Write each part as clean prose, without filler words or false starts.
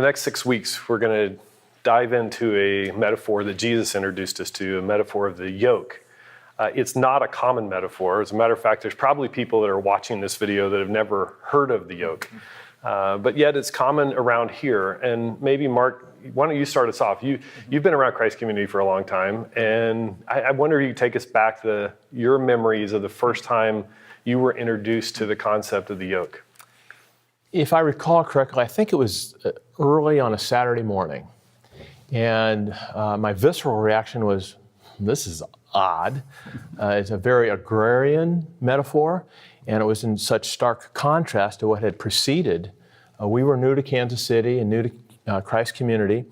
next 6 weeks, we're going to dive into a metaphor that Jesus introduced us to, a metaphor of the yoke. It's not a common metaphor. As a matter of fact, there's probably people that are watching this video that have never heard of the yoke. But yet it's common around here. And maybe, Mark, why don't you start us off? You've been around Christ Community for a long time, and I wonder if you take us back to your memories of the first time you were introduced to the concept of the yoke. If I recall correctly, I think it was early on a Saturday morning. And my visceral reaction was, this is odd. It's a very agrarian metaphor, and it was in such stark contrast to what had preceded. We were new to Kansas City and new to Christ Community,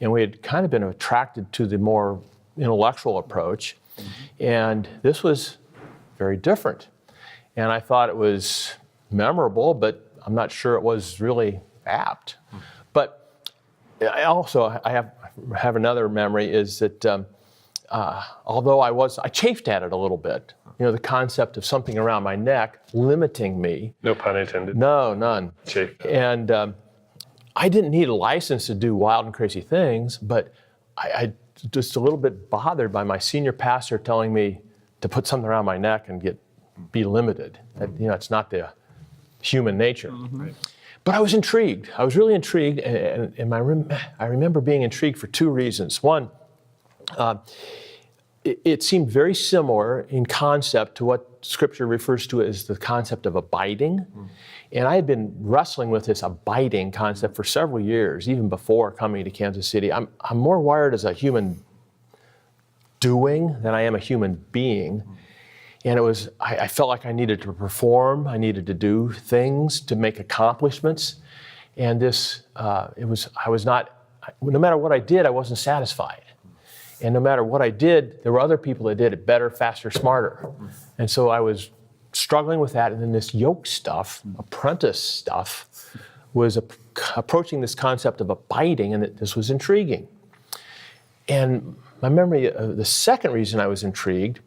and we had kind of been attracted to the more intellectual approach, and this was very different. And I thought it was memorable, but I'm not sure it was really apt. But I have another memory is that although I chafed at it a little bit. You know, the concept of something around my neck limiting me. No pun intended. No, none. Chafed. And I didn't need a license to do wild and crazy things, but I just a little bit bothered by my senior pastor telling me to put something around my neck and be limited. That, you know, it's not the human nature. Mm-hmm. Right. But I was intrigued. I was really intrigued, and I remember being intrigued for two reasons. One, it seemed very similar in concept to what Scripture refers to as the concept of abiding. Mm. And I had been wrestling with this abiding concept for several years, even before coming to Kansas City. I'm more wired as a human doing than I am a human being. And I felt like I needed to perform, I needed to do things to make accomplishments. And no matter what I did, I wasn't satisfied. And no matter what I did, there were other people that did it better, faster, smarter. And so I was struggling with that. And then this yoke stuff, apprentice stuff, was approaching this concept of abiding, and this was intriguing. And my memory of the second reason I was intrigued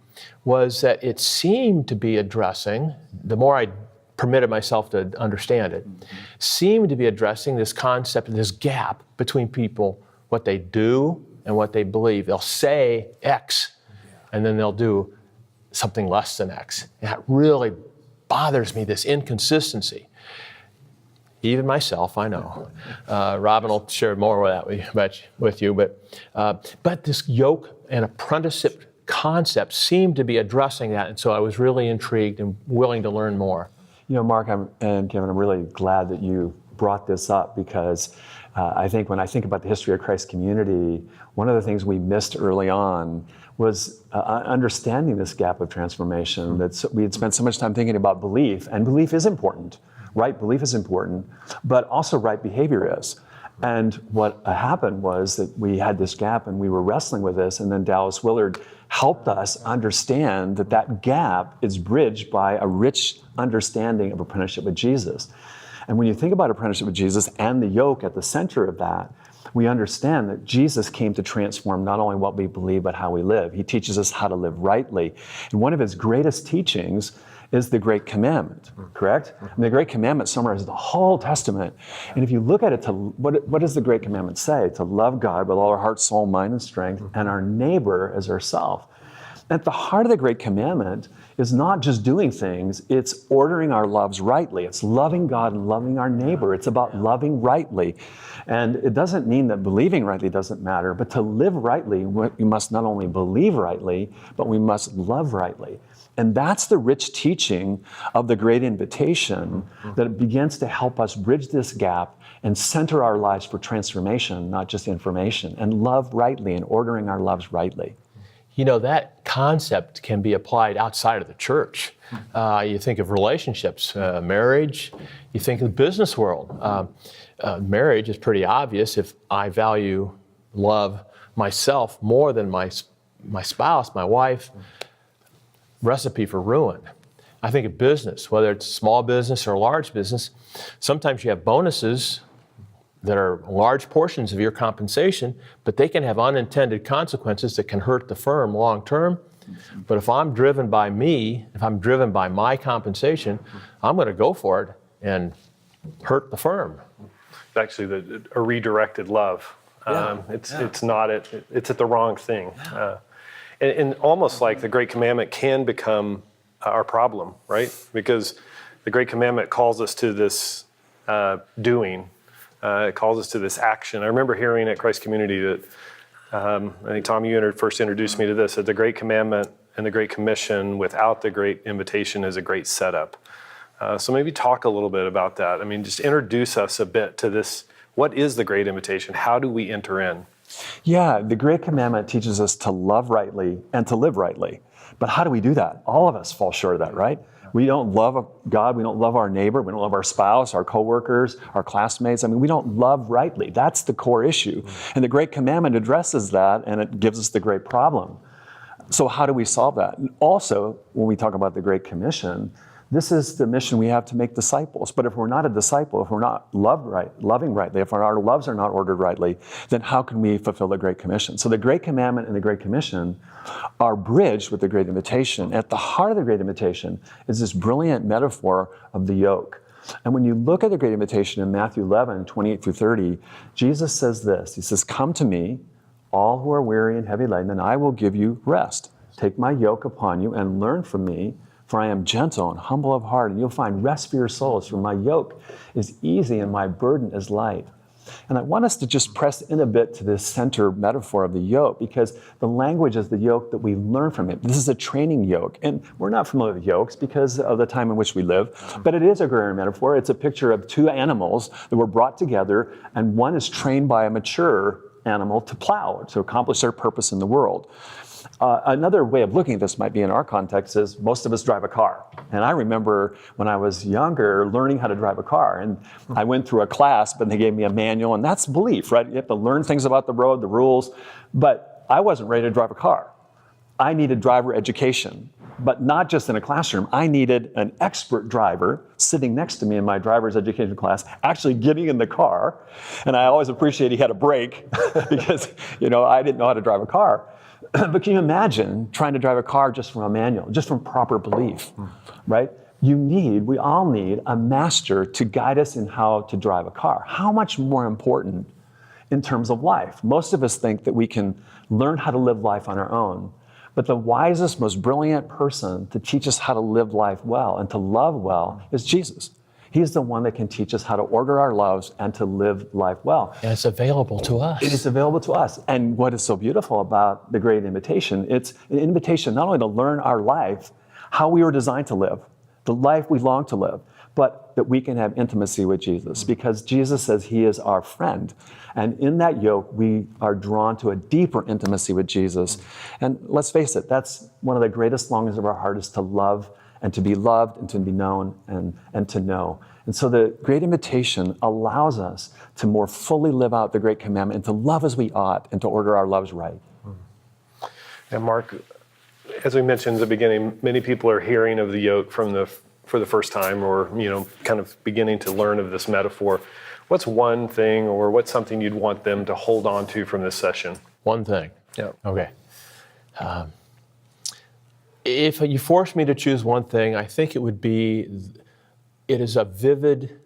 was that it seemed to be addressing, the more I permitted myself to understand it, seemed to be addressing this concept, this gap between people, what they do and what they believe. They'll say X, and then they'll do something less than X. And that really bothers me, this inconsistency. Even myself, I know. Robin will share more of that with you, but this yoke and apprenticeship concept seemed to be addressing that, and so I was really intrigued and willing to learn more. You know, Mark and Kevin, I'm really glad that you brought this up, because I think when I think about the history of Christ Community, one of the things we missed early on was understanding this gap of transformation. That we had spent so much time thinking about belief, and belief is important. Right belief is important, but also right behavior is. And what happened was that we had this gap and we were wrestling with this, and then Dallas Willard helped us understand that gap is bridged by a rich understanding of apprenticeship with Jesus. And when you think about apprenticeship with Jesus and the yoke at the center of that, we understand that Jesus came to transform not only what we believe, but how we live. He teaches us how to live rightly. And one of his greatest teachings is the Great Commandment, correct? And the Great Commandment summarizes the whole Testament. And if you look at it, what does the Great Commandment say? To love God with all our heart, soul, mind, and strength, and our neighbor as ourselves. At the heart of the Great Commandment is not just doing things, it's ordering our loves rightly. It's loving God and loving our neighbor. It's about loving rightly. And it doesn't mean that believing rightly doesn't matter, but to live rightly, we must not only believe rightly, but we must love rightly. And that's the rich teaching of the Great Invitation, that it begins to help us bridge this gap and center our lives for transformation, not just information, and love rightly and ordering our loves rightly. You know, that concept can be applied outside of the church. You think of relationships, marriage, you think of the business world. Marriage is pretty obvious. If I love myself more than my spouse, my wife, recipe for ruin. I think of business, whether it's small business or large business, sometimes you have bonuses that are large portions of your compensation, but they can have unintended consequences that can hurt the firm long term. But if I'm driven by me, if I'm driven by my compensation, I'm going to go for it and hurt the firm. actually a redirected love. It's not it's at the wrong thing. And almost like the Great Commandment can become our problem, right? Because the Great Commandment calls us to this doing. It calls us to this action. I remember hearing at Christ Community that, I think, Tom, you first introduced me to this, that the Great Commandment and the Great Commission without the Great Invitation is a great setup. So maybe talk a little bit about that. I mean, just introduce us a bit to this. What is the Great Invitation? How do we enter in? Yeah, the Great Commandment teaches us to love rightly and to live rightly. But how do we do that? All of us fall short of that, right? We don't love God, we don't love our neighbor, we don't love our spouse, our coworkers, our classmates. I mean, we don't love rightly. That's the core issue. And the Great Commandment addresses that, and it gives us the great problem. So how do we solve that? And also, when we talk about the Great Commission, this is the mission we have to make disciples. But if we're not a disciple, if we're not loving rightly, if our lives are not ordered rightly, then how can we fulfill the Great Commission? So the Great Commandment and the Great Commission are bridged with the Great Invitation. At the heart of the Great Invitation is this brilliant metaphor of the yoke. And when you look at the Great Invitation in Matthew 11, 28 through 30, Jesus says this. He says, "Come to me, all who are weary and heavy laden, and I will give you rest. Take my yoke upon you and learn from me, for I am gentle and humble of heart, and you'll find rest for your souls, for my yoke is easy and my burden is light." And I want us to just press in a bit to this center metaphor of the yoke, because the language is the yoke that we learn from it. This is a training yoke. And we're not familiar with yokes because of the time in which we live, but it is a agrarian metaphor. It's a picture of two animals that were brought together, and one is trained by a mature animal to plow, to accomplish their purpose in the world. Another way of looking at this might be in our context is most of us drive a car. And I remember when I was younger learning how to drive a car. And I went through a class, but they gave me a manual. And that's belief, right? You have to learn things about the road, the rules. But I wasn't ready to drive a car. I needed driver education. But not just in a classroom. I needed an expert driver sitting next to me in my driver's education class, actually getting in the car. And I always appreciate he had a brake because, I didn't know how to drive a car. But can you imagine trying to drive a car just from a manual, just from proper belief, right? We all need a master to guide us in how to drive a car. How much more important in terms of life? Most of us think that we can learn how to live life on our own. But the wisest, most brilliant person to teach us how to live life well and to love well is Jesus. He's the one that can teach us how to order our lives and to live life well. And it's available to us. It is available to us. And what is so beautiful about the Great Invitation, it's an invitation not only to learn our life, how we were designed to live, the life we long to live, but that we can have intimacy with Jesus, because Jesus says he is our friend. And in that yoke, we are drawn to a deeper intimacy with Jesus. And let's face it, that's one of the greatest longings of our heart, is to love and to be loved and to be known and to know. And so the Great Invitation allows us to more fully live out the Great Commandment and to love as we ought and to order our lives right. And Mark, as we mentioned at the beginning, many people are hearing of the yoke for the first time, or kind of beginning to learn of this metaphor. What's one thing, or what's something you'd want them to hold on to from this session? One thing. Yeah. Okay. If you force me to choose one thing, I think it would be, it is a vivid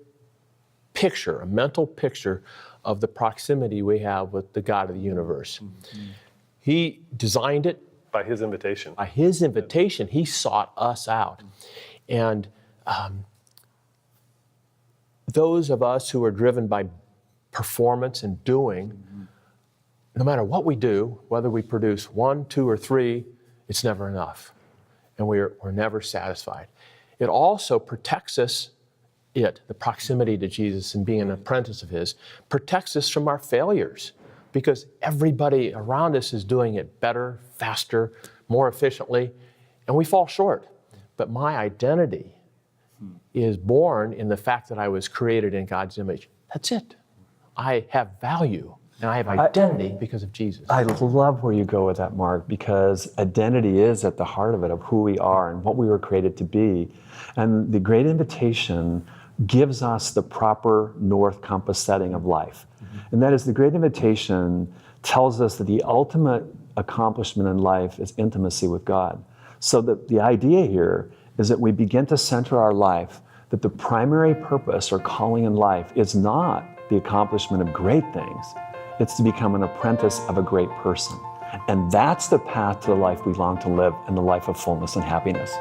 picture, a mental picture of the proximity we have with the God of the universe. Mm-hmm. He designed it. By his invitation. By his invitation, he sought us out. And those of us who are driven by performance and doing, no matter what we do, whether we produce 1, 2, or 3, it's never enough. And we're never satisfied. It also protects us, the proximity to Jesus and being an apprentice of his, protects us from our failures, because everybody around us is doing it better, faster, more efficiently, and we fall short. But my identity is born in the fact that I was created in God's image. That's it. I have value. And I have identity because of Jesus. I love where you go with that, Mark, because identity is at the heart of it, of who we are and what we were created to be. And the Great Invitation gives us the proper north compass setting of life. Mm-hmm. And that is, the Great Invitation tells us that the ultimate accomplishment in life is intimacy with God. So that the idea here is that we begin to center our life, that the primary purpose or calling in life is not the accomplishment of great things. It's to become an apprentice of a great person. And that's the path to the life we long to live and the life of fullness and happiness.